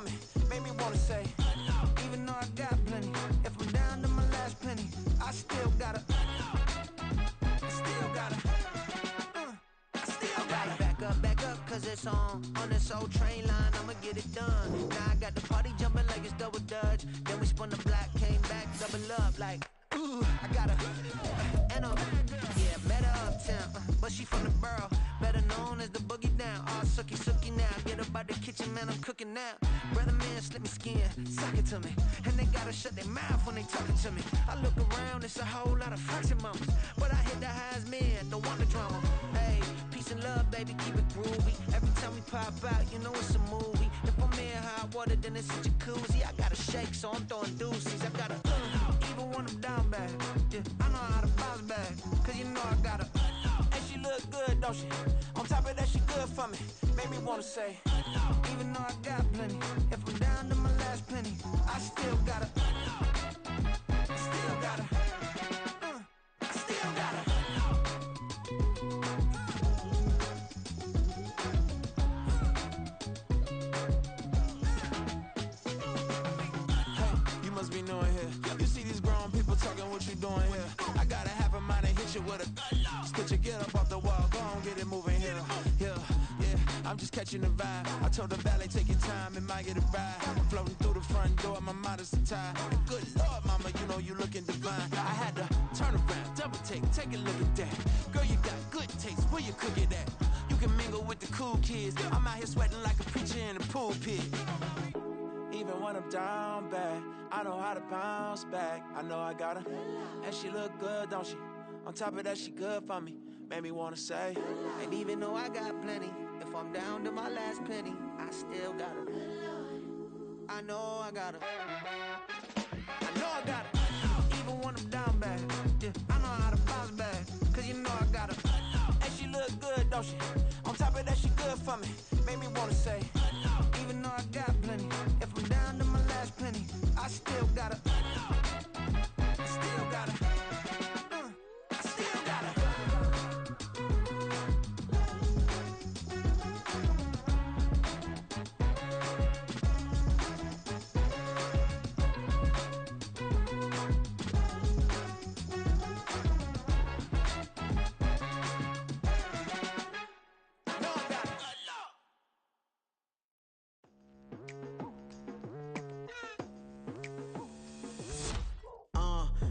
me, made me wanna say, even though I got plenty, if I'm down to my last penny, I still gotta back up, cause it's on this old train line, I'ma get it done. Now I got the party jumping like it's double dutch. Then we spun the block, came back, double up like, ooh, I got her. Yeah, met her uptown, but she from the borough, better known as the boogie down. All sookie now, get up out the kitchen, man, I'm cooking now. Brother man, slip me skin, suck it to me. And they gotta shut their mouth when they talking to me. I look around, it's a whole lot of fraction mamas, but I hit the highs, man, don't want the drama. Hey, peace and love, baby, keep it groovy. Every time we pop out, you know it's a movie. If I'm in hot water, then it's a jacuzzi. I gotta shake, so I'm throwing deuces. I gotta even when I'm down bad. Yeah, I know how to bounce back, cause you know I gotta. And she look good, don't she? On top of that, she good for me. Made me wanna say, even though I got plenty, if I'm down to my last penny, I still gotta. I'm just catching the vibe. I told the valet, take your time, it might get a ride. Floating through the front door, my mind is tied. Good Lord, mama, you know you looking divine. I had to turn around, double take a look at that. Girl, you got good taste, where you cook it at? You can mingle with the cool kids. I'm out here sweating like a preacher in a pulpit. Even when I'm down bad, I know how to bounce back. I know I got her, and she look good, don't she? On top of that, she good for me. Made me wanna say, and even though I got plenty, if I'm down to my last penny, I still got her. I know I got her. I know I got her. Even when I'm down bad, yeah, I know how to bounce back, cause you know I got her. And she look good, don't she? On top of that, she good for me. Made me wanna say, even though I got plenty, if I'm down to my last penny, I still got her. I still got her.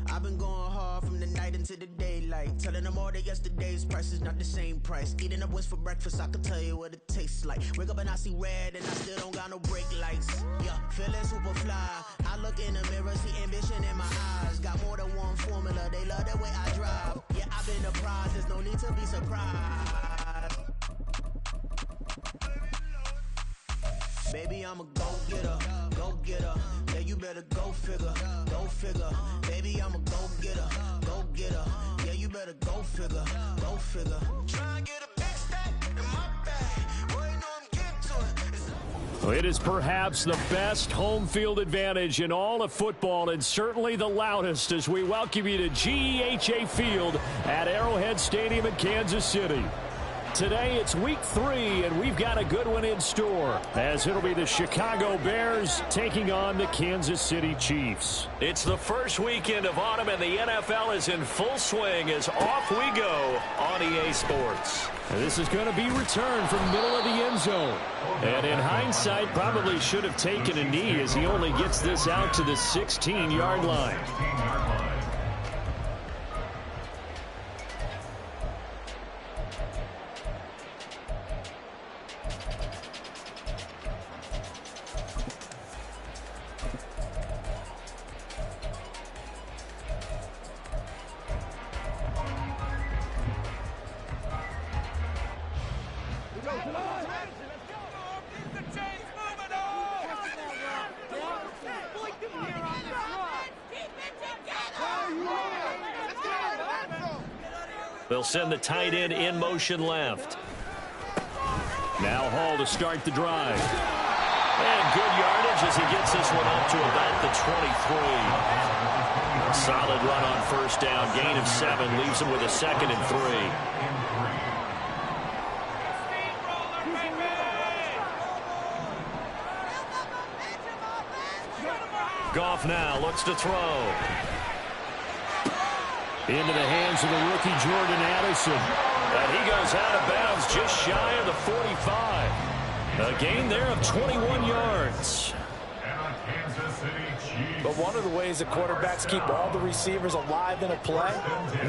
I've been going hard from the night into the daylight, telling them all that yesterday's price is not the same price. Eating up wings for breakfast, I can tell you what it tastes like. Wake up and I see red and I still don't got no brake lights. Yeah, feeling super fly. I look in the mirror, see ambition in my eyes. Got more than one formula, they love the way I drive. Yeah, I've been the prize, there's no need to be surprised. Baby, I'm a go-getter, go-getter. Yeah, you better go figure, go figure. Baby, I'm a go-getter, go-getter. Yeah, you better go figure, go figure. Try and get a big stack in my bag. Boy, you know I'm getting to it. It is perhaps the best home field advantage in all of football, and certainly the loudest, as we welcome you to GEHA Field at Arrowhead Stadium in Kansas City. Today it's week 3, and we've got a good one in store, as it'll be the Chicago Bears taking on the Kansas City Chiefs. It's the first weekend of autumn, and the NFL is in full swing as off we go on EA Sports. And this is going to be returned from middle of the end zone. And in hindsight, probably should have taken a knee, as he only gets this out to the 16-yard line. They'll send the tight end in motion left. Now Hall to start the drive. And good yardage as he gets this one up to about the 23. Solid run on first down. Gain of 7 leaves him with a 2nd and 3. Goff now looks to throw. Into the hands of the rookie Jordan Addison. And he goes out of bounds just shy of the 45. A gain there of 21 yards. But one of the ways the quarterbacks keep all the receivers alive in a play,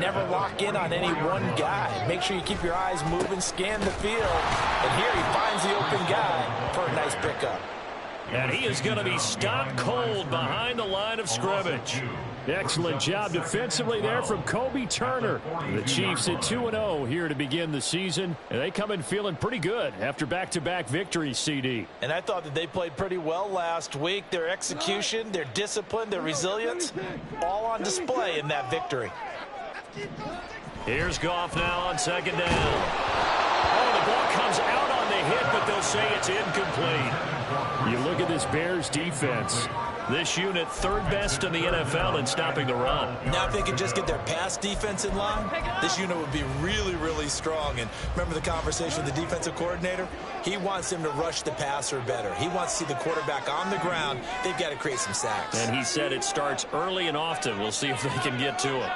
never lock in on any one guy. Make sure you keep your eyes moving, scan the field. And here he finds the open guy for a nice pickup. And he is going to be stopped cold behind the line of scrimmage. Excellent job defensively there from Kobe Turner. The Chiefs at 2-0 here to begin the season. And they come in feeling pretty good after back-to-back victories, CD. And I thought that they played pretty well last week. Their execution, their discipline, their resilience, all on display in that victory. Here's Goff now on second down. Oh, the ball comes out on the hit, but they'll say it's incomplete. You look at this Bears defense. This unit third best in the NFL in stopping the run. Now if they can just get their pass defense in line, this unit would be really, really strong. And remember the conversation with the defensive coordinator? He wants them to rush the passer better. He wants to see the quarterback on the ground. They've got to create some sacks. And he said it starts early and often. We'll see if they can get to him.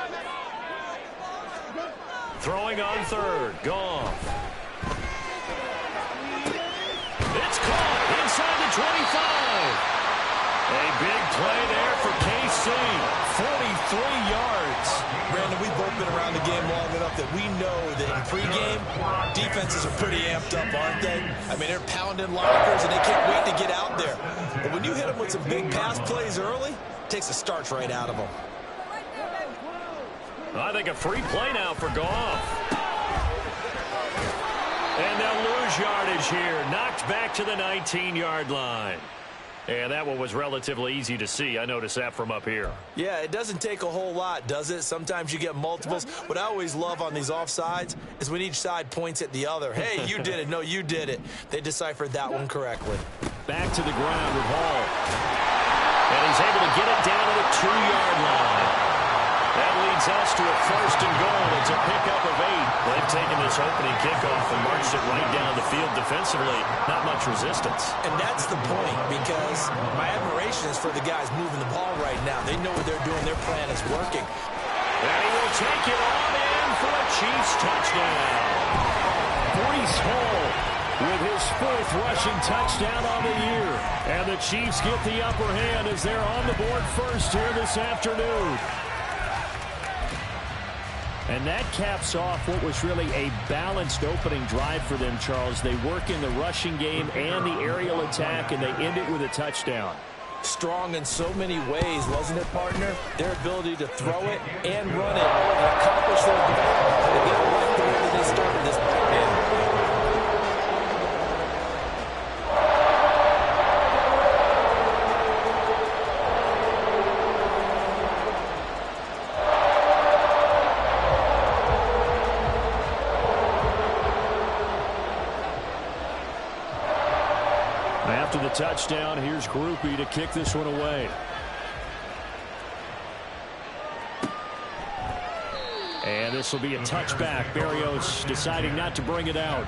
Throwing on third. Goff. It's caught inside the 25. A big play there for KC. 43 yards. Brandon, we've both been around the game long enough that we know that in pregame, defenses are pretty amped up, aren't they? I mean, they're pounding lockers, and they can't wait to get out there. But when you hit them with some big pass plays early, it takes the starch right out of them. I think a free play now for Goff. And they'll lose yardage here. Knocked back to the 19-yard line. And that one was relatively easy to see. I noticed that from up here. Yeah, it doesn't take a whole lot, does it? Sometimes you get multiples. What I always love on these offsides is when each side points at the other. Hey, you did it. No, you did it. They deciphered that one correctly. Back to the ground with Hall. And he's able to get it down to the 2-yard line. That leads us to a first and goal. It's a pickup of 8. They've taken this opening kickoff and marched it right down the field defensively. Not much resistance. And that's the point, because my admiration is for the guys moving the ball right now. They know what they're doing. Their plan is working. And he will take it on in for a Chiefs touchdown. Breece Hall with his 4th rushing touchdown on the year. And the Chiefs get the upper hand as they're on the board first here this afternoon. And that caps off what was really a balanced opening drive for them, Charles. They work in the rushing game and the aerial attack, and they end it with a touchdown. Strong in so many ways, wasn't it, partner? Their ability to throw it and run it and accomplish their goal. They left the way that they started this game. After the touchdown, here's Grupe to kick this one away. And this will be a touchback. Berrios deciding not to bring it out.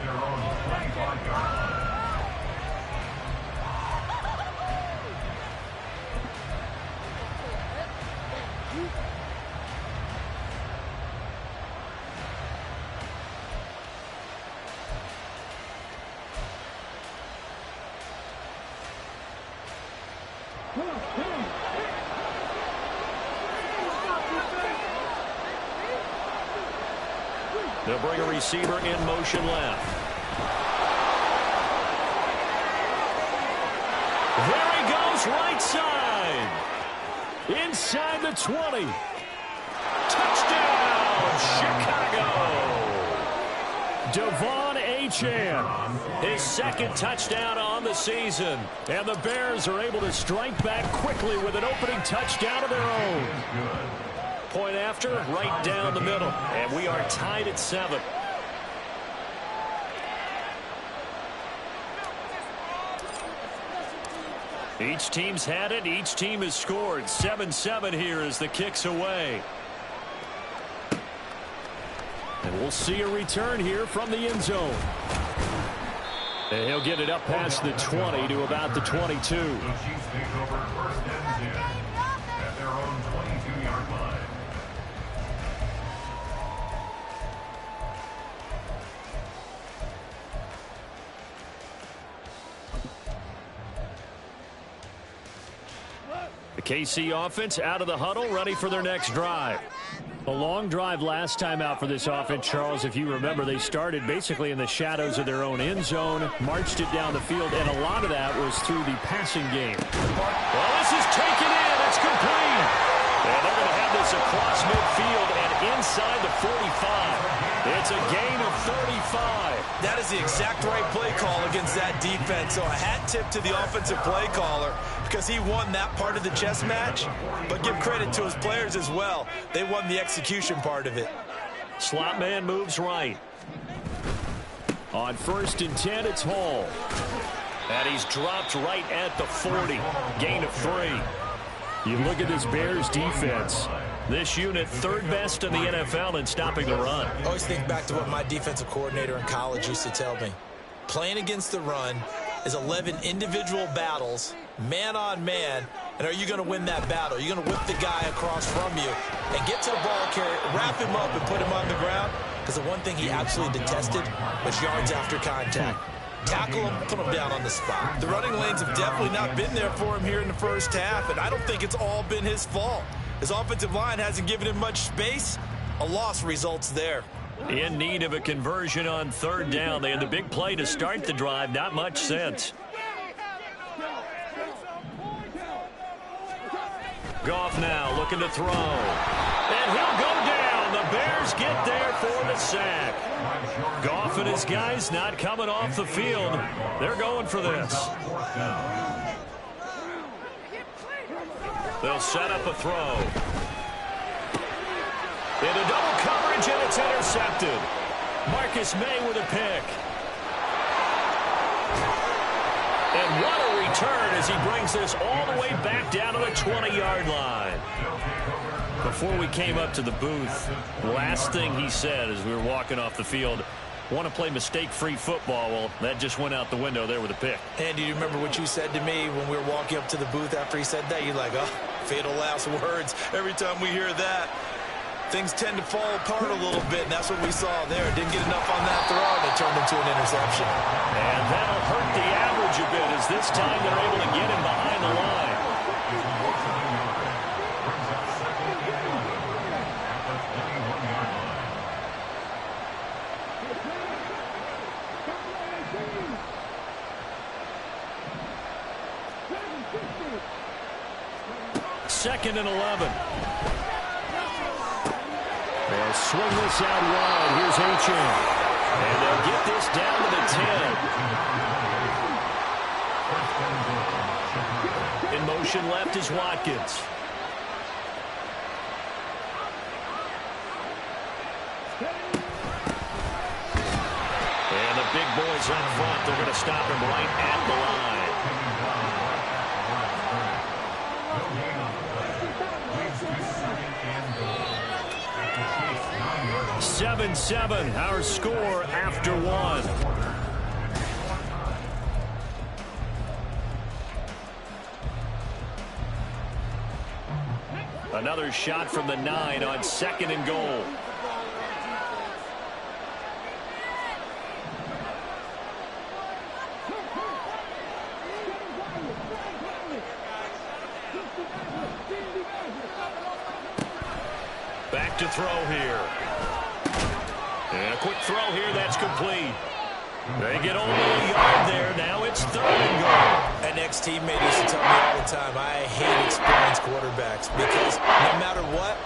They'll bring a receiver in motion left. There he goes, right side. Inside the 20. Touchdown, Chicago. Devon Achane, his 2nd touchdown on the season. And the Bears are able to strike back quickly with an opening touchdown of their own. Point after, right down the middle. And we are tied at 7. Each team's had it. Each team has scored. 7-7 here as the kick's away. And we'll see a return here from the end zone. And he'll get it up past the 20 to about the 22. The KC offense out of the huddle, ready for their next drive. A long drive last time out for this offense, Charles. If you remember, they started basically in the shadows of their own end zone, marched it down the field, and a lot of that was through the passing game. Well, this is taken in. It's complete. And they're going to have this across midfield and inside the 45. It's a gain of 35. That is the exact right play call against that defense. So a hat tip to the offensive play caller because he won that part of the chess match. But give credit to his players as well. They won the execution part of it. Slot man moves right. On 1st and 10, it's Hall. And he's dropped right at the 40. Gain of 3. You look at this Bears defense. This unit, 3rd best in the NFL in stopping the run. I always think back to what my defensive coordinator in college used to tell me. Playing against the run is 11 individual battles, man on man, and are you going to win that battle? You're going to whip the guy across from you and get to the ball carrier, wrap him up, and put him on the ground? Because the one thing he absolutely detested was yards after contact. Tackle him, put him down on the spot. The running lanes have definitely not been there for him here in the first half, and I don't think it's all been his fault. His offensive line hasn't given him much space. A loss results there. In need of a conversion on 3rd down. They had the big play to start the drive. Not much sense. Goff now looking to throw. And he'll go down. The Bears get there for the sack. Goff and his guys not coming off the field. They're going for this. They'll set up a throw. Into double coverage, and it's intercepted. Marcus May with a pick. And what a return as he brings this all the way back down to the 20-yard line. Before we came up to the booth, last thing he said as we were walking off the field, want to play mistake-free football. Well, that just went out the window there with a pick. And do you remember what you said to me when we were walking up to the booth after he said that? You're like, oh, fatal last words. Every time we hear that, things tend to fall apart a little bit, and that's what we saw there. Didn't get enough on that throw, and it turned into an interception. And that'll hurt the average a bit as this time they're able to get him behind the line. Second and 11. They'll swing this out wide. Here's Achane. And they'll get this down to the 10. In motion left is Watkins. And the big boys up front, they're going to stop him right at the line. 7-7, our score after 1. Another shot from the 9 on 2nd and goal. Back to throw here. And a quick throw here, that's complete. They get only a yard there. Now it's 3rd and goal. An ex-teammate used to tell me all the time, I hate experienced quarterbacks because no matter what,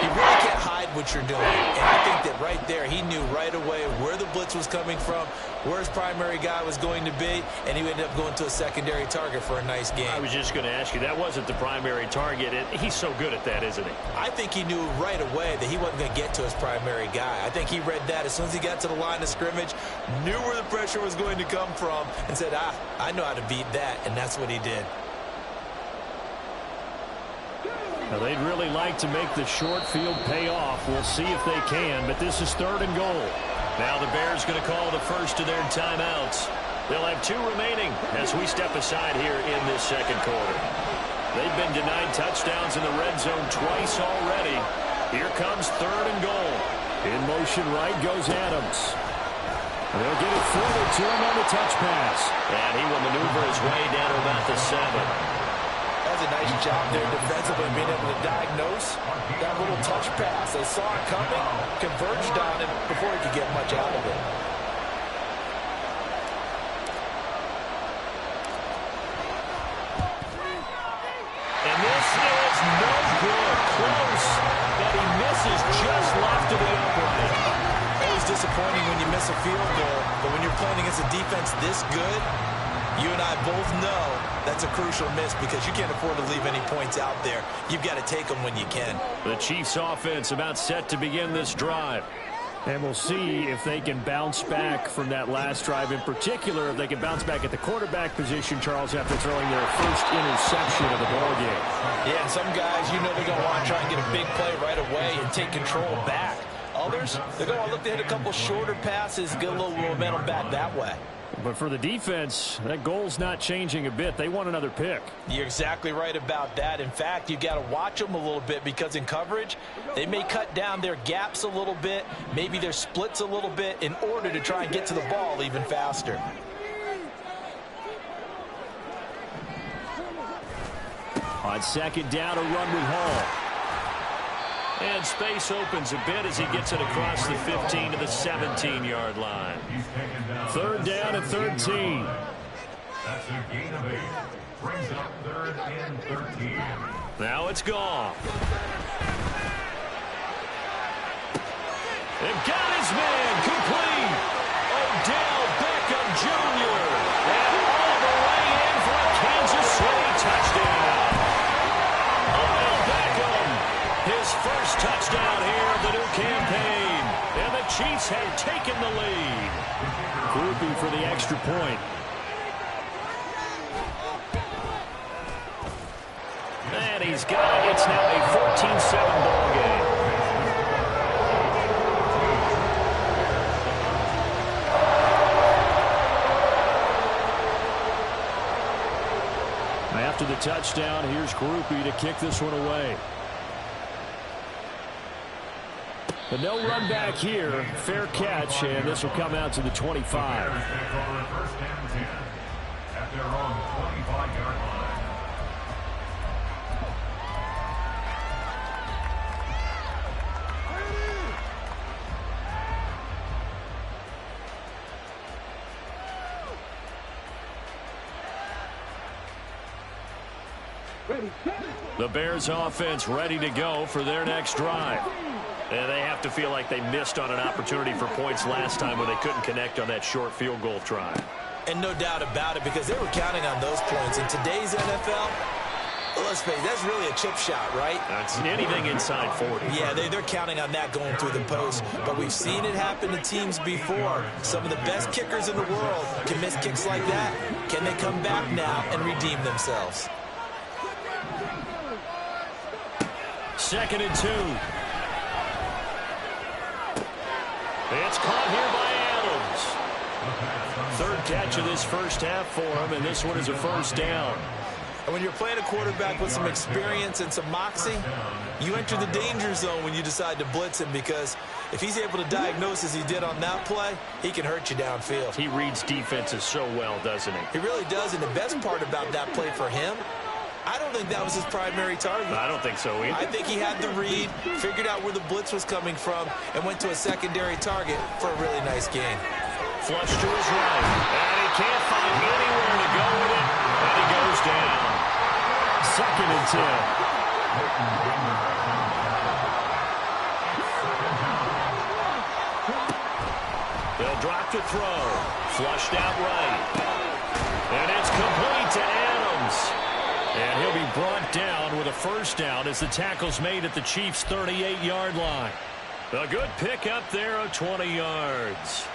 you really can't hide what you're doing. And I think that right there, he knew right away where the blitz was coming from, where his primary guy was going to be, and he ended up going to a secondary target for a nice game. I was just going to ask you, that wasn't the primary target, and he's so good at that, isn't he? I think he knew right away that he wasn't going to get to his primary guy. I think he read that as soon as he got to the line of scrimmage, knew where the pressure was going to come from, and said, I know how to beat that, and that's what he did. Now, they'd really like to make the short field pay off. We'll see if they can, but this is 3rd and goal. Now the Bears going to call the first of their timeouts. They'll have 2 remaining as we step aside here in this 2nd quarter. They've been denied touchdowns in the red zone twice already. Here comes 3rd and goal. In motion right goes Adams. They'll get it forward to him on the touch pass. And he will maneuver his way down to about the 7. A does a nice job there defensively, being able to diagnose that little touch pass. They saw it coming, converged on him before he could get much out of it. And this is no good. Close, but he misses just left of the upright. Always disappointing when you miss a field goal, but when you're playing against a defense this good, you and I both know that's a crucial miss because you can't afford to leave any points out there. You've got to take them when you can. The Chiefs offense about set to begin this drive. And we'll see if they can bounce back from that last drive. In particular, if they can bounce back at the quarterback position, Charles, after throwing their first interception of the ballgame. Yeah, and some guys, you know they're going to want to try and get a big play right away and take control back. Others, they're going to look to hit a couple shorter passes, get a little momentum back that way. But for the defense, that goal's not changing a bit. They want another pick. You're exactly right about that. In fact, you've got to watch them a little bit because in coverage, they may cut down their gaps a little bit, maybe their splits a little bit in order to try and get to the ball even faster. On second down, a run with Hall. And space opens a bit as he gets it across the 15 to the 17-yard line. Third down at 13. That's a gain of 8. Brings up 3rd and 13. Now it's gone. And got his man complete. Odell Beckham Jr. And all the way in for a Kansas City touchdown. Odell Beckham, his first touchdown here of the new campaign. And the Chiefs have taken the lead. Grouping for the extra point. And he's got it. It's now a 14-7 ball game. After the touchdown, here's Groupie to kick this one away. But no run back here. Fair catch, and this will come out to the 25. First and 10 at their own 25-yard line. The Bears offense ready to go for their next drive. And they have to feel like they missed on an opportunity for points last time when they couldn't connect on that short field goal try. And no doubt about it, because they were counting on those points. In today's NFL, let's face it, that's really a chip shot, right? That's anything inside 40. Yeah, they're counting on that going through the post. But we've seen it happen to teams before. Some of the best kickers in the world can miss kicks like that. Can they come back now and redeem themselves? 2nd and 2. It's caught here by Adams. Third catch of this first half for him, and this one is a first down. And when you're playing a quarterback with some experience and some moxie, you enter the danger zone when you decide to blitz him, because if he's able to diagnose as he did on that play, he can hurt you downfield. He reads defenses so well, doesn't he? He really does, and the best part about that play for him, I don't think that was his primary target. I don't think so either. I think he had the read, figured out where the blitz was coming from, and went to a secondary target for a really nice gain. Flush to his right, and he can't find anywhere to go with it, and he goes down. 2nd and 10. They'll drop to throw. Flushed out right. And it's complete to Adams. And he'll be brought down with a first down as the tackle's made at the Chiefs' 38-yard line. A good pick up there of 20 yards.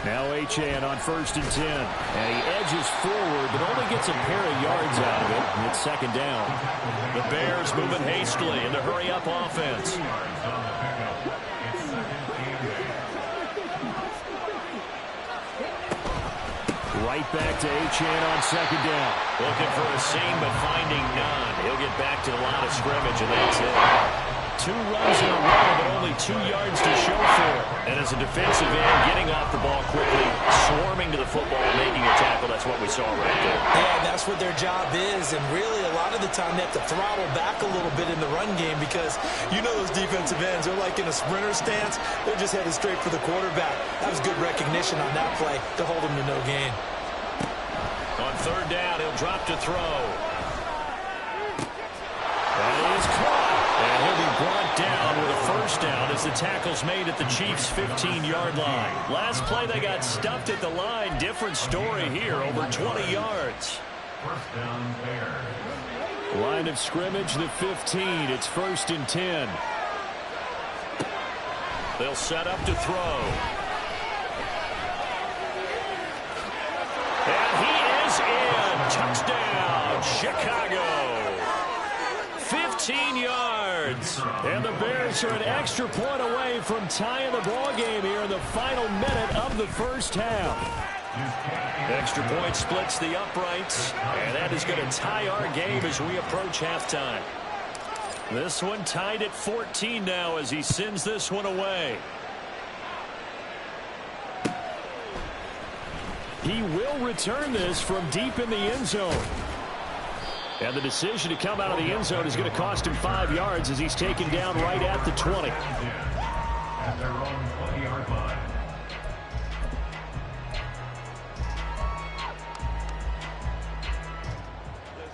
Now Achane on 1st and 10. And he edges forward, but only gets a pair of yards out of it. It's 2nd down. The Bears moving hastily in the hurry-up offense. Right back to Achane on second down. Looking for a seam, but finding none. He'll get back to the line of scrimmage, and that's it. 2 runs in a row, but only 2 yards to show for it. And as a defensive end, getting off the ball quickly, swarming to the football, making a tackle, that's what we saw right there. Yeah, that's what their job is, and really a lot of the time they have to throttle back a little bit in the run game because you know those defensive ends, they're like in a sprinter stance. They're just headed straight for the quarterback. That was good recognition on that play to hold him to no gain. On third down, he'll drop to throw. And he is caught. And he'll be brought down with a first down as the tackle's made at the Chiefs' 15-yard line. Last play, they got stuffed at the line. Different story here, over 20 yards. First down, Bears. Line of scrimmage, the 15. It's 1st and 10. They'll set up to throw. And he is in. Touchdown, Chicago. 15 yards. And the Bears are an extra point away from tying the ball game here in the final minute of the first half. Extra point splits the uprights, and that is going to tie our game as we approach halftime. This one tied at 14 now as he sends this one away. He will return this from deep in the end zone. And the decision to come out of the end zone is going to cost him 5 yards as he's taken down right at the 20. At their own 20-yard line.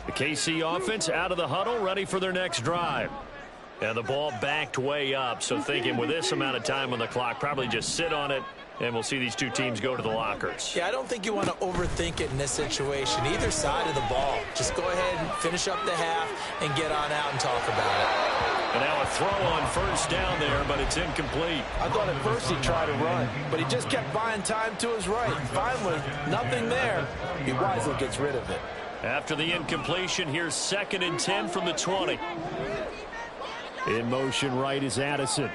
The KC offense out of the huddle, ready for their next drive. And the ball backed way up, so thinking with this amount of time on the clock, probably just sit on it, and we'll see these two teams go to the lockers. Yeah, I don't think you want to overthink it in this situation. Either side of the ball. Just go ahead and finish up the half and get on out and talk about it. And now a throw on first down there, but it's incomplete. I thought at first he'd try to run, but he just kept buying time to his right. Finally, nothing there. He wisely gets rid of it. After the incompletion, here's 2nd and 10 from the 20. In motion right is Addison.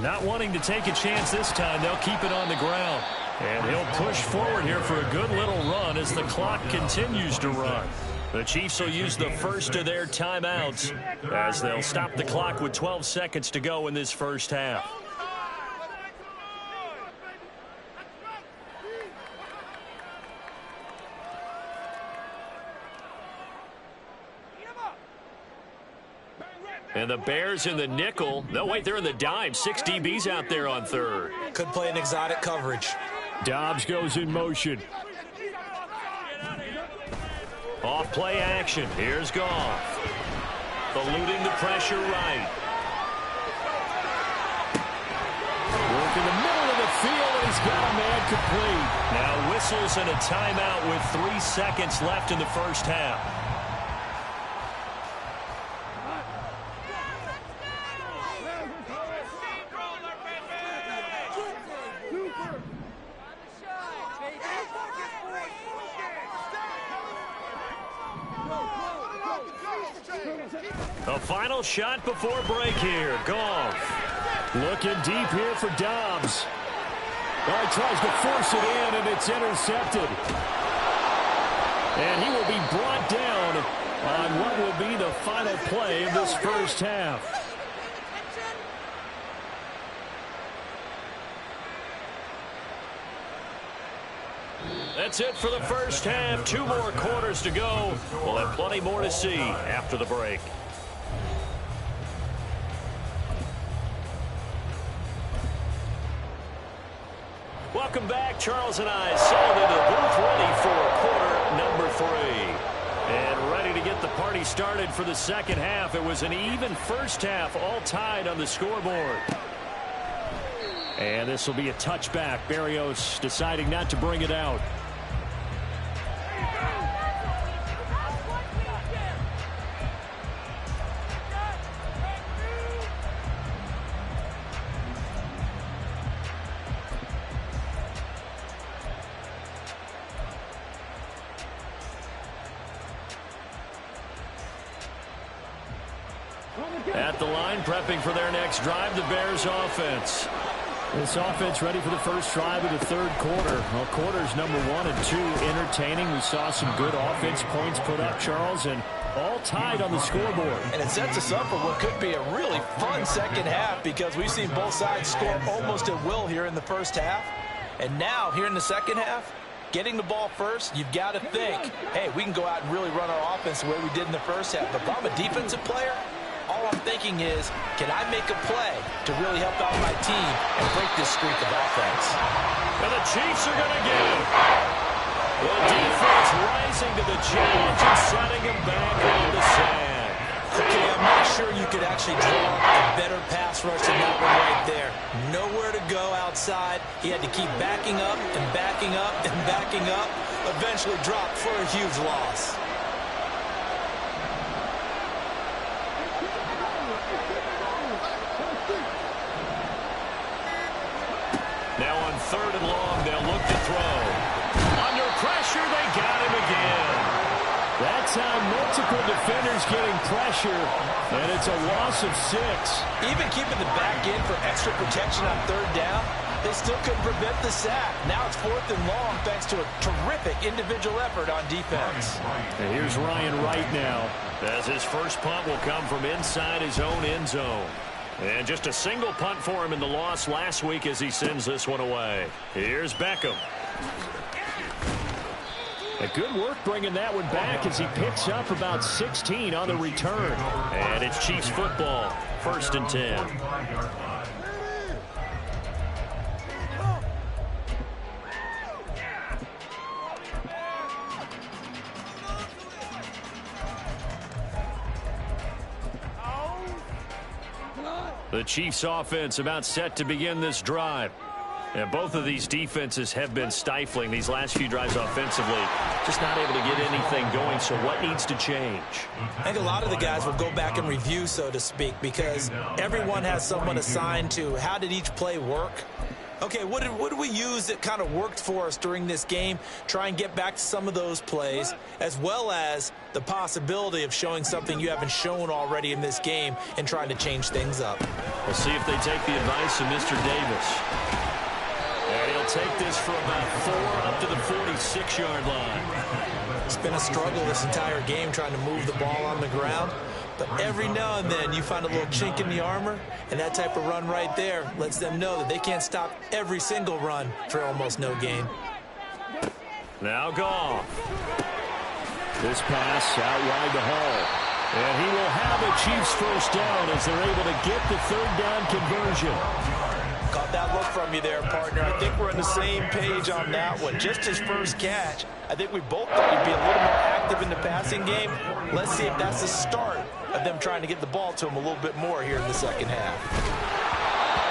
Not wanting to take a chance this time, they'll keep it on the ground. And he'll push forward here for a good little run as the clock continues to run. The Chiefs will use the first of their timeouts as they'll stop the clock with 12 seconds to go in this first half. And the Bears in the nickel. No, wait, they're in the dime. 6 DBs out there on third. Could play an exotic coverage. Dobbs goes in motion. Off play action. Here's Goff. Eluding the pressure right. Work in the middle of the field, and he's got a man complete. Now whistles and a timeout with 3 seconds left in the first half. A final shot before break here. Goff. Looking deep here for Dobbs. Well, he tries to force it in, and it's intercepted. And he will be brought down on what will be the final play of this first half. That's it for the first half. 2 more quarters to go. We'll have plenty more to see after the break. Welcome back. Charles and I settled into the booth ready for quarter number 3. And ready to get the party started for the second half. It was an even first half, all tied on the scoreboard. And this will be a touchback. Berrios deciding not to bring it out. At the line, prepping for their next drive, the Bears offense. This offense ready for the first drive of the third quarter. Well, quarters number 1 and 2 entertaining. We saw some good offense points put up, Charles, and all tied on the scoreboard. And it sets us up for what could be a really fun second half because we've seen both sides score almost at will here in the first half. And now, here in the second half, getting the ball first, you've got to think, hey, we can go out and really run our offense the way we did in the first half. But if I'm a defensive player, all I'm thinking is, can I make a play to really help out my team and break this streak of offense? And the Chiefs are going to get it. The defense rising to the challenge and setting him back on the sand. Okay, I'm not sure you could actually draw a better pass rush than that one right there. Nowhere to go outside. He had to keep backing up and backing up and backing up. Eventually dropped for a huge loss. Now on 3rd and long, they'll look to throw. Under pressure, they got him again. That time, multiple defenders getting pressure, and it's a loss of 6. Even keeping the back in for extra protection on 3rd down, they still couldn't prevent the sack. Now it's 4th and long thanks to a terrific individual effort on defense. And here's Ryan Wright now. As his first punt will come from inside his own end zone. And just a single punt for him in the loss last week as he sends this one away. Here's Beckham. A good work bringing that one back as he picks up about 16 on the return. And it's Chiefs football, 1st and 10. The Chiefs offense about set to begin this drive. And both of these defenses have been stifling these last few drives offensively. Just not able to get anything going, so what needs to change? I think a lot of the guys will go back and review, so to speak, because everyone has someone assigned to how did each play work. Okay, what did we use that kind of worked for us during this game? Try and get back to some of those plays, as well as the possibility of showing something you haven't shown already in this game and trying to change things up. We'll see if they take the advice of Mr. Davis. And he'll take this for about 4 up to the 46-yard line. It's been a struggle this entire game trying to move the ball on the ground. But every now and then you find a little chink in the armor, and that type of run right there lets them know that they can't stop every single run for almost no gain. Now Goff. This pass out wide to Hall. And he will have a Chiefs first down as they're able to get the 3rd down conversion. Caught that look from you there, partner. I think we're on the same page on that one. Just his first catch. I think we both thought he'd be a little more active in the passing game. Let's see if that's the start of them trying to get the ball to him a little bit more here in the second half.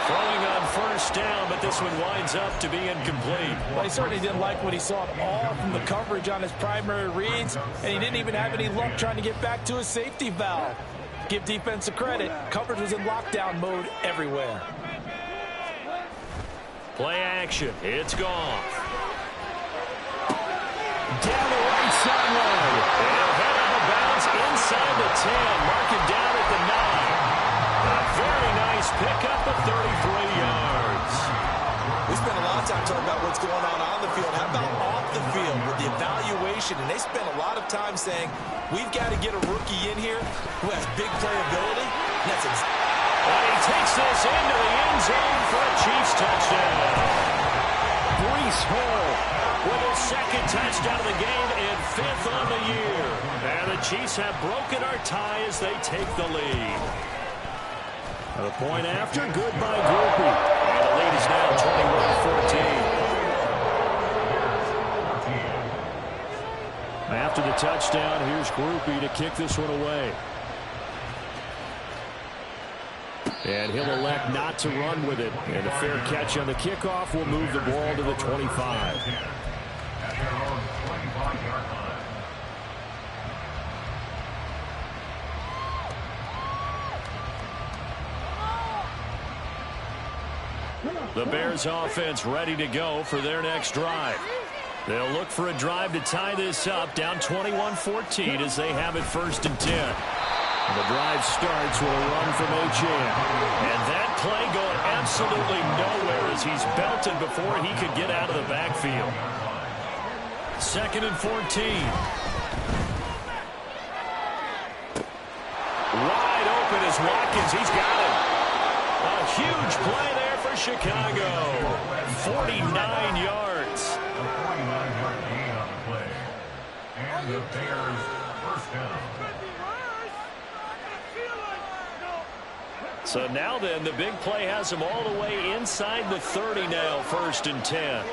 Throwing on first down, but this one winds up to be incomplete. Well, he certainly didn't like what he saw at all from the coverage on his primary reads, and he didn't even have any luck trying to get back to his safety valve. Give defense a credit. Coverage was in lockdown mode everywhere. Play action. It's Goff. Down the right sideline. And he'll head out of bounds inside the 10. Mark him down at the 9. A very nice pickup of 33 yards. We spent a lot of time talking about what's going on the field. How about off the field with the evaluation? And they spent a lot of time saying, we've got to get a rookie in here who has big playability. And that's and he takes this into the end zone for a Chiefs touchdown. Breece Hall with his 2nd touchdown of the game and 5th on the year. And the Chiefs have broken our tie as they take the lead. A point after, goodbye Grupe. And the lead is now 21-14. After the touchdown, here's Grupe to kick this one away. And he'll elect not to run with it. And a fair catch on the kickoff will move the ball to the 25. The Bears offense ready to go for their next drive. They'll look for a drive to tie this up, down 21-14 as they have it 1st and 10. The drive starts with a run from Achane. And that play going absolutely nowhere as he's belted before he could get out of the backfield. 2nd and 14. Wide open is Watkins. He's got it. A huge play there for Chicago. 49 yards. A 49-yard gain on the play. And the Bears first down. So now then, the big play has him all the way inside the 30 now, 1st and 10.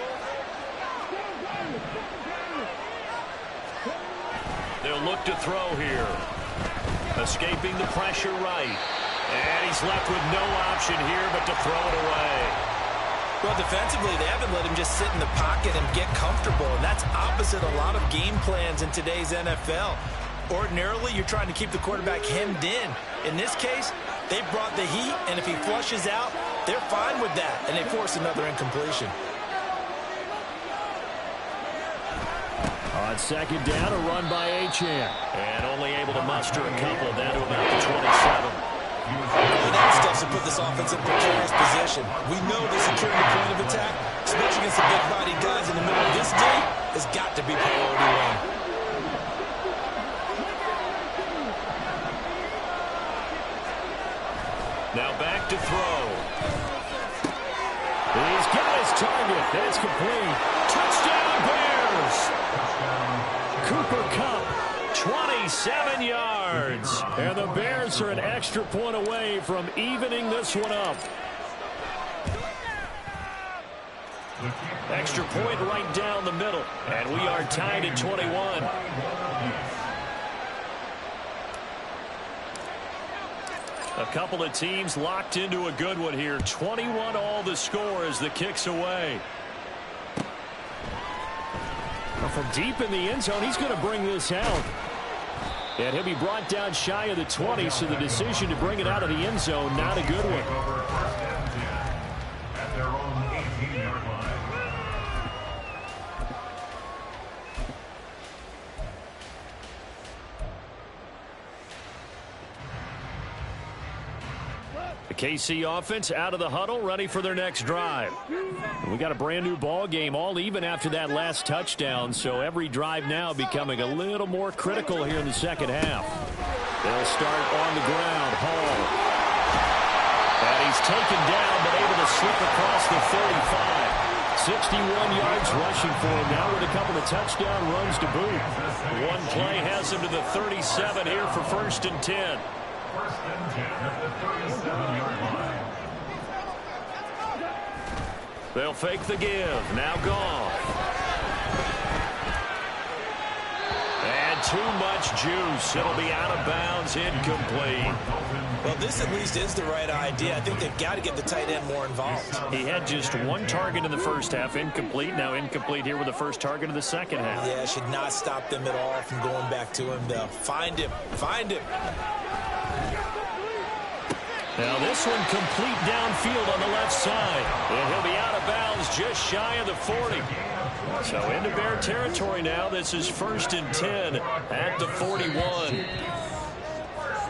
They'll look to throw here. Escaping the pressure right. And he's left with no option here but to throw it away. Well, defensively, they haven't let him just sit in the pocket and get comfortable. And that's opposite a lot of game plans in today's NFL. Ordinarily, you're trying to keep the quarterback hemmed in. In this case, they brought the heat, and if he flushes out, they're fine with that, and they force another incompletion. On 2nd down, a run by Achane. And only able to muster a couple down to about the 27. And that stuff to put this offense in precarious position. We know the securing the point of attack, especially against the big-body guys in the middle of this day, has got to be priority one. Now back to throw. He's got his target. That's complete. Touchdown, Bears! Cooper Kupp, 27 yards. And the Bears are an extra point away from evening this one up. Extra point right down the middle. And we are tied at 21. A couple of teams locked into a good one here. 21 all the score as the kick's away. Well, from deep in the end zone, he's going to bring this out. And he'll be brought down shy of the 20, so the decision to bring it out of the end zone, not a good one. Over 1st and 10 at their own 18-yard line. The KC offense out of the huddle, ready for their next drive. We got a brand new ball game, all even after that last touchdown, so every drive now becoming a little more critical here in the 2nd half. They'll start on the ground. Hall. And he's taken down but able to slip across the 35. 61 yards rushing for him now with a couple of touchdown runs to boot. One play has him to the 37 here for 1st and 10. 1st and 10 at the 37-yard line. They'll fake the give. Now Goff. And too much juice. It'll be out of bounds, incomplete. Well, this at least is the right idea. I think they've got to get the tight end more involved. He had just one target in the 1st half, incomplete. Now incomplete here with the first target of the 2nd half. Yeah, it should not stop them at all from going back to him, though. Find him. Find him. Now this one complete downfield on the left side. And he'll be out of bounds just shy of the 40. So into Bear territory now. This is 1st and 10 at the 41.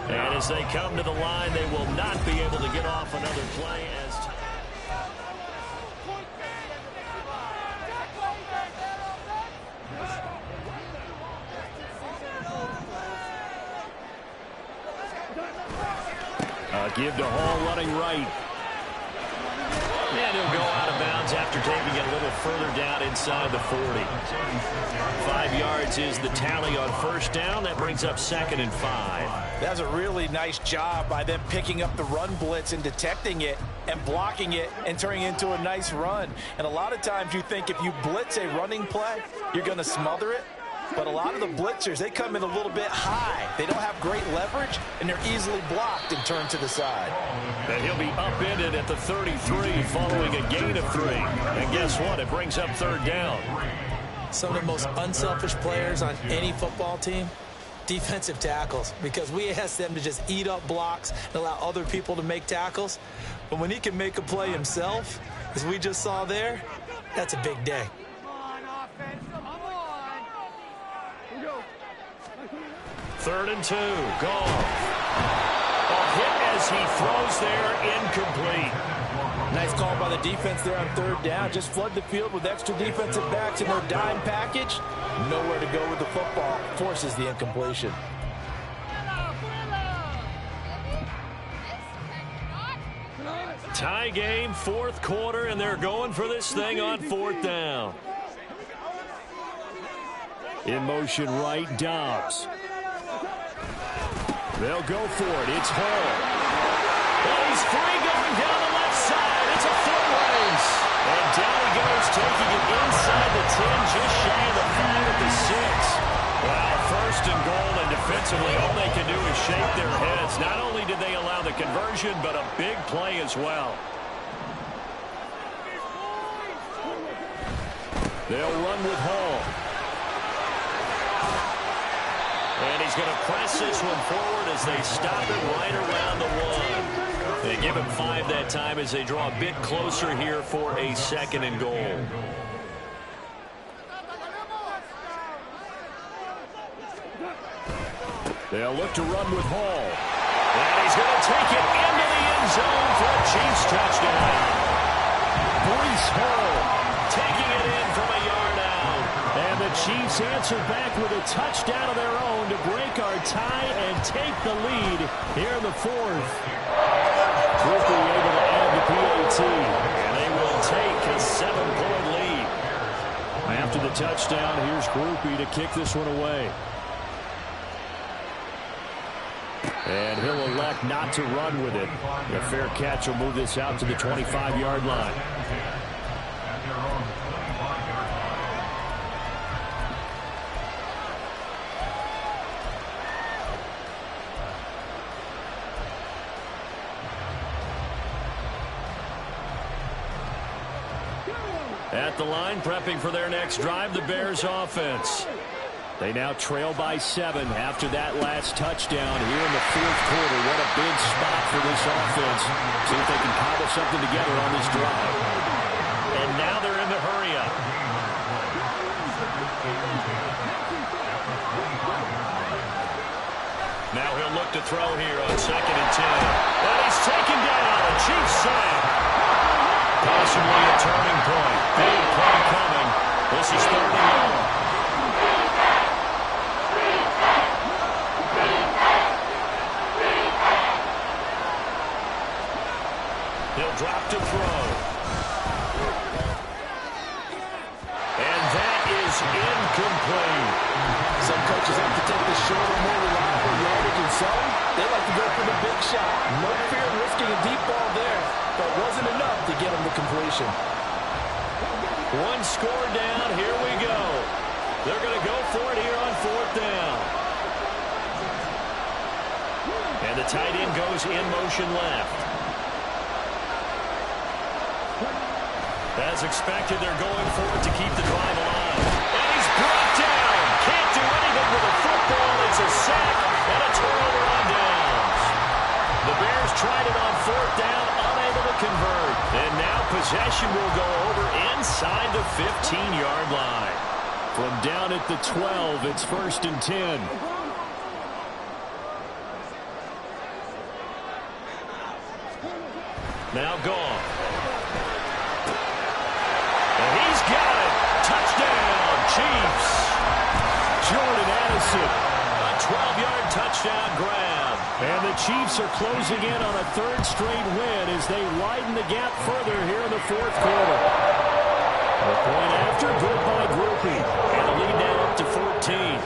And as they come to the line, they will not be able to get off another play as give to Hall running right. And he'll go out of bounds after taking it a little further down inside the 40. 5 yards is the tally on 1st down. That brings up 2nd and 5. That's a really nice job by them picking up the run blitz and detecting it and blocking it and turning it into a nice run. And a lot of times you think if you blitz a running play, you're going to smother it. But a lot of the blitzers, they come in a little bit high. They don't have great leverage, and they're easily blocked and turned to the side. And he'll be upended at the 33 following a gain of 3. And guess what? It brings up 3rd down. Some of the most unselfish players on any football team, defensive tackles, because we ask them to just eat up blocks and allow other people to make tackles. But when he can make a play himself, as we just saw there, that's a big day. 3rd and 2. Goff. A hit as he throws there, incomplete. Nice call by the defense there on 3rd down. Just flood the field with extra defensive backs in their dime package. Nowhere to go with the football. Forces the incompletion. Tie game, 4th quarter, and they're going for this thing on 4th down. In motion right, Dobbs. They'll go for it. It's Hall. Well, he's free going down the left side. It's a foot race. And down he goes, taking it inside the 10, just shy of the 5 at the 6. Well, 1st and goal, and defensively, all they can do is shake their heads. Not only did they allow the conversion, but a big play as well. They'll run with Hall. And he's going to press this one forward as they stop it right around the 1. They give him 5 that time as they draw a bit closer here for a 2nd and goal. They'll look to run with Hall. And he's going to take it into the end zone for a Chiefs touchdown. Breece Hall taking it in from a yard out. And the Chiefs answer back with a touchdown of their own to break our tie and take the lead here in the 4th. Quickly able to add the PAT. And they will take a 7-point lead. After the touchdown, here's Grupe to kick this one away. And he'll elect not to run with it. A fair catch will move this out to the 25-yard line. At the line, prepping for their next drive, the Bears offense. They now trail by 7 after that last touchdown here in the 4th quarter. What a big spot for this offense. See if they can cobble something together on this drive. And now they're in the hurry up. Now he'll look to throw here on 2nd and 10. And he's taken down. A Chiefs sack. Possibly a turning point. Big play coming. This is 3rd and long. He'll drop to throw. And that is incomplete. Some coaches like to take the shorter, more reliable yardage, and some, they like to go for the big shot. No fear of risking a deep ball there, but wasn't enough to get him to completion. 1 score down. Here we go. They're going to go for it here on 4th down. And the tight end goes in motion left. As expected, they're going for it to keep the drive alive. And he's brought down. Can't do anything with a football. It's a sack and a turnover on downs. The Bears tried it on 4th down, unable to convert. And now possession will go over inside the 15-yard line. From down at the 12, it's 1st and 10. Now gone. And he's got it. Touchdown, Chiefs. Jordan Addison. A 12-yard touchdown grab. And the Chiefs are closing in on a 3rd straight win as they widen the gap further here in the 4th quarter. A point after, good by Grupe. And the lead now up to 14.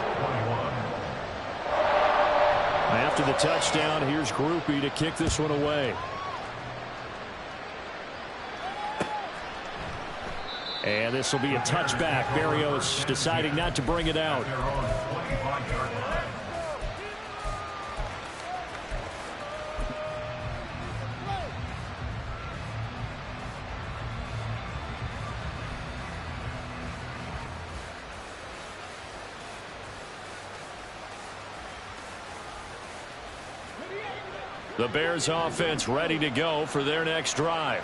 After the touchdown, here's Grupe to kick this one away. And this will be a touchback. Berrios deciding not to bring it out. The Bears offense ready to go for their next drive.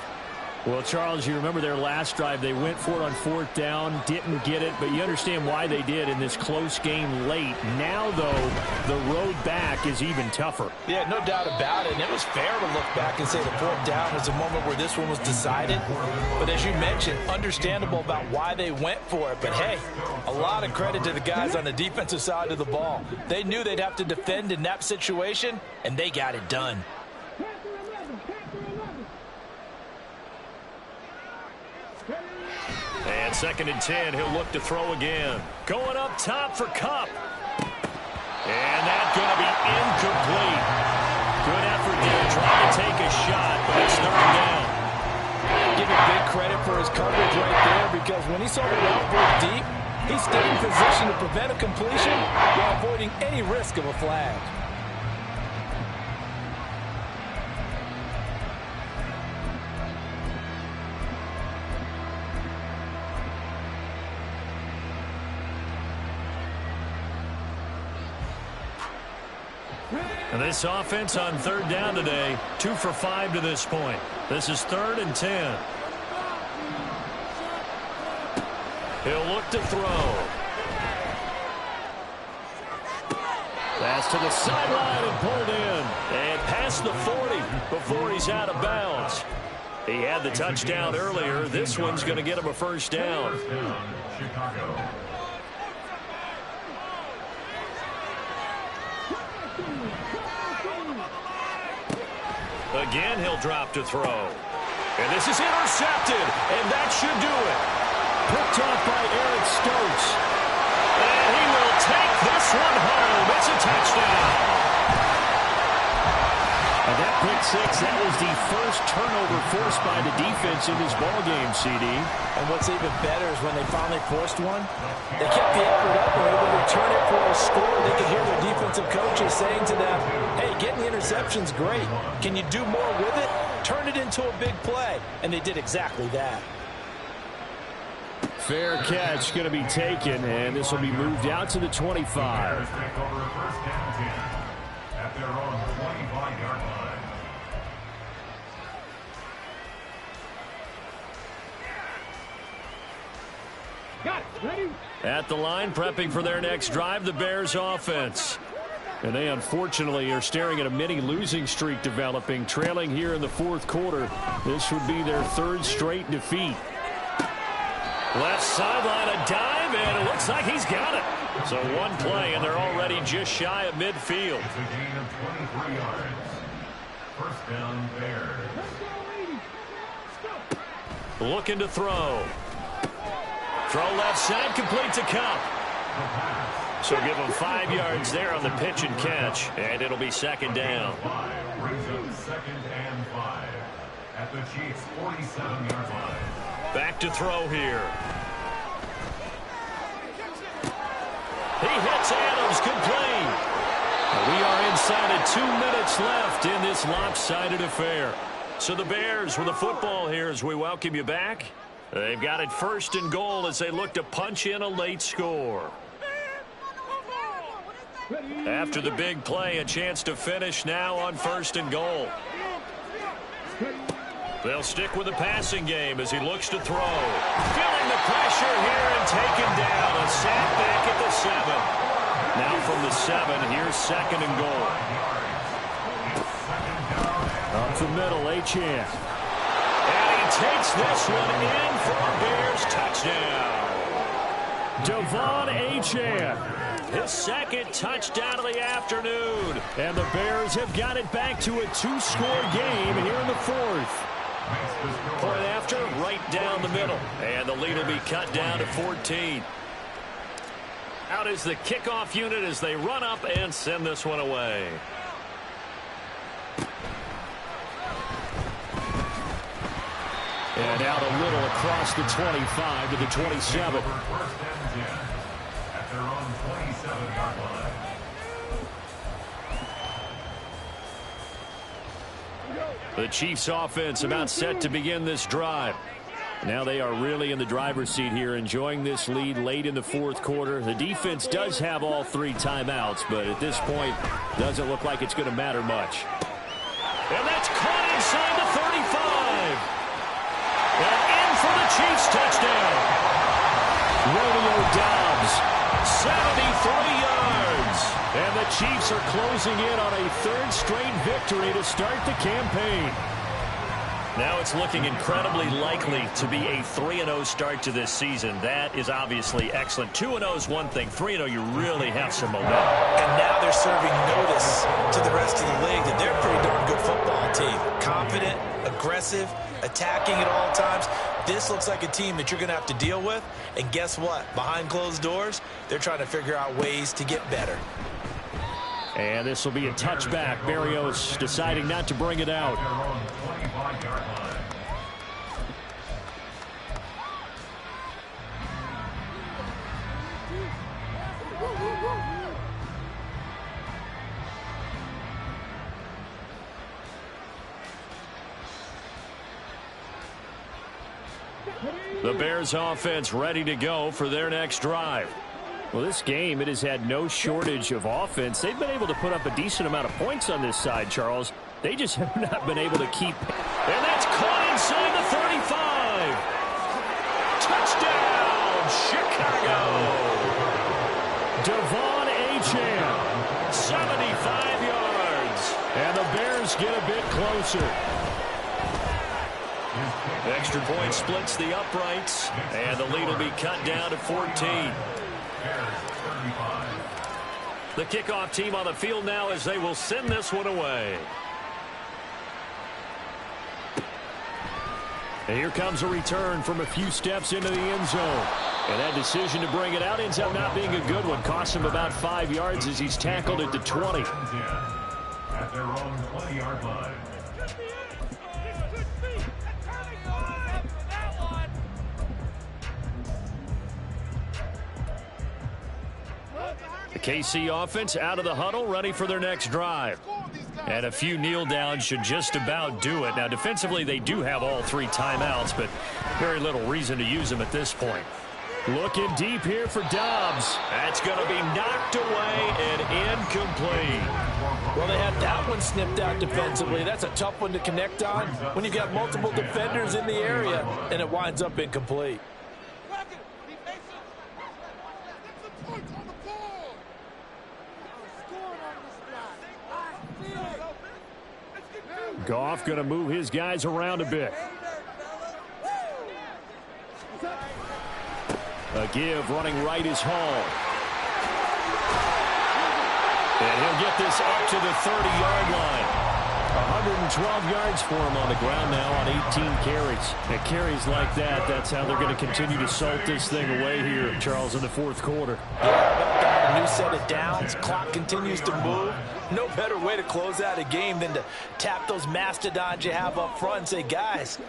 Well, Charles, you remember their last drive. They went for it on 4th down, didn't get it, but you understand why they did in this close game late. Now, though, the road back is even tougher. Yeah, no doubt about it. And it was fair to look back and say the 4th down was a moment where this one was decided. But as you mentioned, understandable about why they went for it. But, hey, a lot of credit to the guys on the defensive side of the ball. They knew they'd have to defend in that situation, and they got it done. And 2nd and 10, he'll look to throw again. Going up top for Kupp. And that's going to be incomplete. Good effort there, trying to take a shot, but it's 3rd down. Give him big credit for his coverage right there, because when he saw the route break deep, he stayed in position to prevent a completion while avoiding any risk of a flag. And this offense on 3rd down today, 2 for 5 to this point. This is 3rd and 10. He'll look to throw. Pass to the sideline and pulled in. And past the 40 before he's out of bounds. He had the touchdown earlier. This one's going to get him a 1st down. First down, Chicago. Again, he'll drop to throw. And this is intercepted, and that should do it. Picked off by Eric Stokes. And he will take this one home. It's a touchdown. And that pick six, that was the first turnover forced by the defense in this ballgame, CD. And what's even better is when they finally forced one, they kept the effort up and were able to return it for a score. They could hear their defensive coaches saying to them, hey, getting the interception's great. Can you do more with it? Turn it into a big play. And they did exactly that. Fair catch going to be taken, and this will be moved out to the 25. Bears take over a 1st and 10 at their own 25-yard line. At the line, prepping for their next drive, the Bears offense. And they unfortunately are staring at a mini losing streak developing, trailing here in the 4th quarter. This would be their 3rd straight defeat. Left sideline, a dive, and it looks like he's got it. So one play, and they're already just shy of midfield. It's a gain of 23 yards. 1st down, Bears. Looking to throw. Throw left side, complete to Kupp. So give him 5 yards there on the pitch and catch, and it'll be 2nd down. Brings up 2nd and 5 at the Chiefs' 47-yard line. Back to throw here. He hits Adams, complete. We are inside of 2 minutes left in this lopsided affair. So the Bears with the football here as we welcome you back. They've got it 1st and goal as they look to punch in a late score. After the big play, a chance to finish now on 1st and goal. They'll stick with the passing game as he looks to throw. Feeling the pressure here and taken down. A sack back at the 7. Now from the 7, here's 2nd and goal. Up the middle, Achane. And he takes this one in for a Bears touchdown. Devon Achane. His 2nd touchdown of the afternoon. And the Bears have got it back to a 2-score game here in the 4th. Point after, right down the middle. And the lead will be cut down to 14. Out is the kickoff unit as they run up and send this one away. And out a little across the 25 to the 27. 1st and 10 at their own 27-yard line. The Chiefs offense about set to begin this drive. Now they are really in the driver's seat here, enjoying this lead late in the 4th quarter. The defense does have all 3 timeouts, but at this point, doesn't look like it's going to matter much. And that's caught inside the 35. Chiefs touchdown. Romeo Doubs, 73 yards. And the Chiefs are closing in on a third straight victory to start the campaign. Now it's looking incredibly likely to be a 3-0 start to this season. That is obviously excellent. 2-0 is one thing. 3-0, you really have some momentum. And now they're serving notice to the rest of the league that they're a pretty darn good football team. Confident, aggressive, attacking at all times. This looks like a team that you're going to have to deal with. And guess what? Behind closed doors, they're trying to figure out ways to get better. And this will be a touchback. Berrios deciding not to bring it out. The Bears offense ready to go for their next drive. Well, this game, it has had no shortage of offense. They've been able to put up a decent amount of points on this side, Charles. They just have not been able to keep. And that's caught inside the 35. Touchdown, Chicago. Devon Achane, 75 yards. and the Bears get a bit closer. Extra point splits the uprights, and the lead will be cut down to 14. The kickoff team on the field now as they will send this one away. And here comes a return from a few steps into the end zone. And that decision to bring it out ends up not being a good one. Costs him about 5 yards as he's tackled at the 20. At their own 20-yard line. The KC offense out of the huddle, ready for their next drive. And a few kneel downs should just about do it. Now, defensively, they do have all 3 timeouts, but very little reason to use them at this point. Looking deep here for Doubs. That's going to be knocked away and incomplete. Well, they had that one snipped out defensively. That's a tough one to connect on when you've got multiple defenders in the area, and it winds up incomplete. Goff going to move his guys around a bit. A give running right is Hall. And he'll get this up to the 30-yard line. 112 yards for him on the ground now on 18 carries. And carries like that, that's how they're going to continue to salt this thing away here, Charles, in the fourth quarter. Yeah, a new set of downs. Clock continues to move. No better way to close out a game than to tap those mastodons you have up front and say, guys,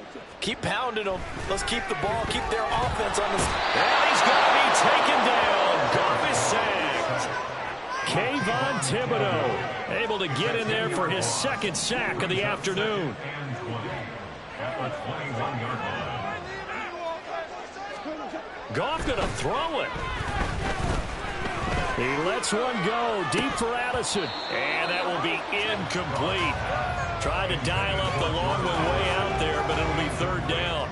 keep pounding them. Let's keep the ball, keep their offense on this. And he's going to be taken down. Goff is sacked. Kayvon Thibodeau able to get in there for his second sack of the afternoon. Goff going to throw it. He lets one go deep for Addison. And that will be incomplete. Tried to dial up the long one way out there, but it'll be third down.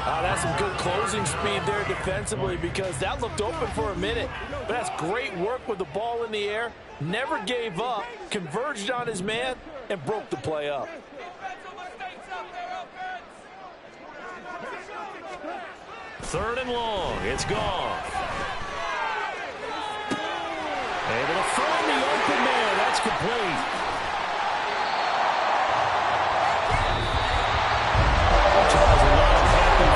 That's some good closing speed there defensively because that looked open for a minute. But that's great work with the ball in the air. Never gave up, converged on his man, and broke the play up. Third and long. It's Goff. Able to find the open man. That's complete.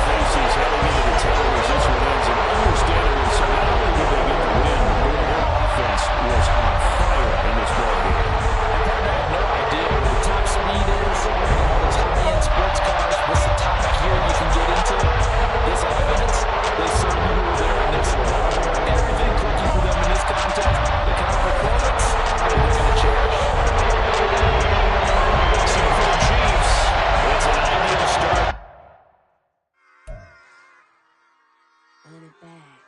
Faces heading into the Towers. This one ends in understandable. So not only did they get the win, but their offense was on fire in this ball game. I have no idea what the top speed is. All those high-end sports cars. What's the topic here you can get into? This offense, they certainly were there in this one. Everything clicking for them in this contest. The kind of performance they're going to cherish. So for the Chiefs, it's an ideal start. Run it back.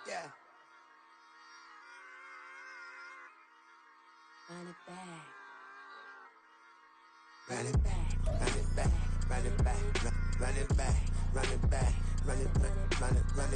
Yeah. Run it back. Run it back, run it back, run it back, run it back. run it back, run it, run it, run it, run it.